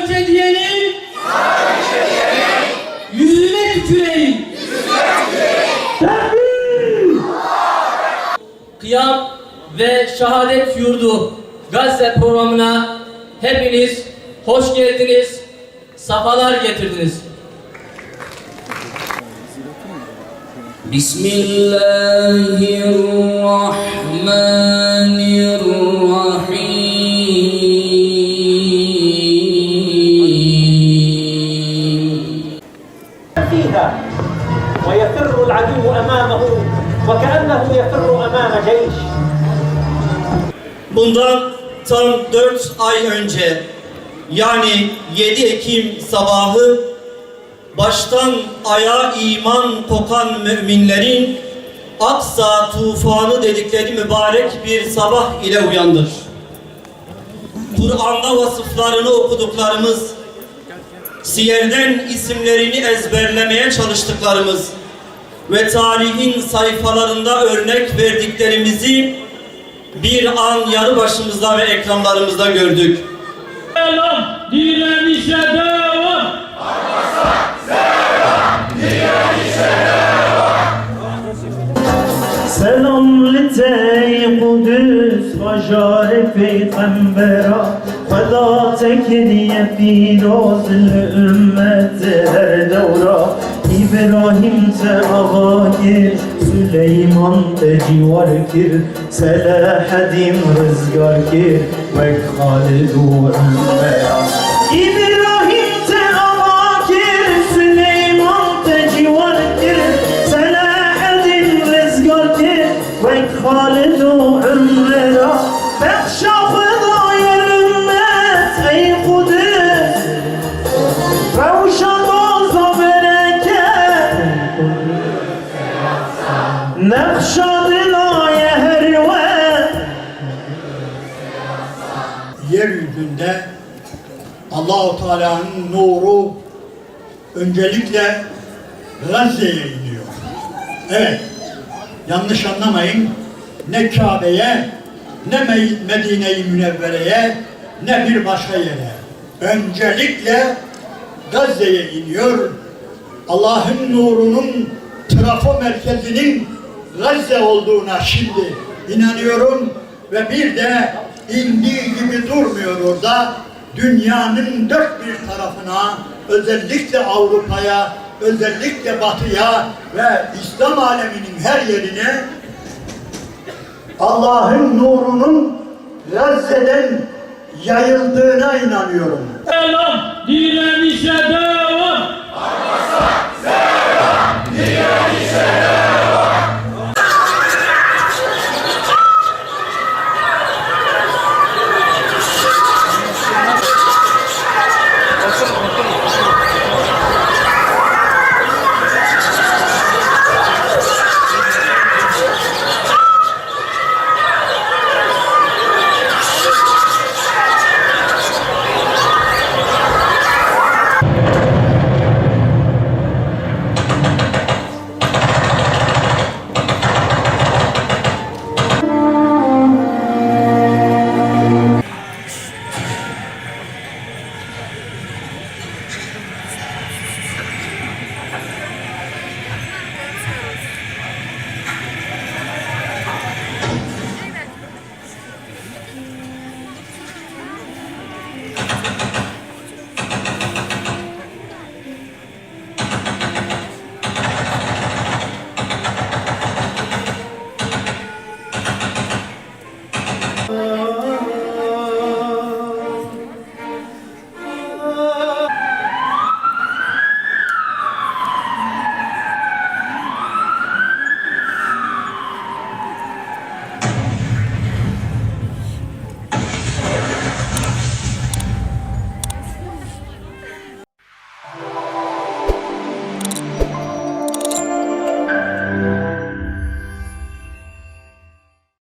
ülke diyenin yüzüne tüküreyim. Kıyam ve Şehadet Yurdu Gazze programına hepiniz hoş geldiniz, safalar getirdiniz. Bismillahirrahmanirrahim. فيها ويفر العدو أمامه وكأنه يفر أمام جيش. Bundan tam 4 ay önce, yani 7 Ekim sabahı, baştan ayağa iman kokan müminlerin Aksa tufanı dedikleri mübarek bir sabah ile uyandır. Kur'an'da vasıflarını okuduklarımız, siyerden isimlerini ezberlemeye çalıştıklarımız ve tarihin sayfalarında örnek verdiklerimizi bir an yanı başımızda ve ekranlarımızda gördük. Selam, direnişe devam. سلام لتي قدس وجار پیغمبرا خدا تکریه پیروز الامت هر دورا İbrahim te ağa gir, Süleyman te civar gir, Selahaddin rızgar gir, ve Halid-u Ömer'a. İbrahim te ağa gir, Süleyman te civar gir, Selahaddin rızgar gir, ve Halid-u Ömer'a. Bekşa fıdaya ümmet ey Kudüs, Ravşan yeryüzünde Allah-u Teala'nın nuru öncelikle Gazze'ye iniyor. Evet, yanlış anlamayın. Ne Kabe'ye, ne Medine-i Münevvere'ye, ne bir başka yere. Öncelikle Gazze'ye iniyor. Allah'ın nurunun trafo merkezinin Gazze olduğuna şimdi inanıyorum ve bir de indiği gibi durmuyor orada. Dünyanın dört bir tarafına, özellikle Avrupa'ya, özellikle Batı'ya ve İslam aleminin her yerine Allah'ın nurunun Gazze'den yayıldığına inanıyorum. Selam, direnişe devam. Selam, direnişe devam.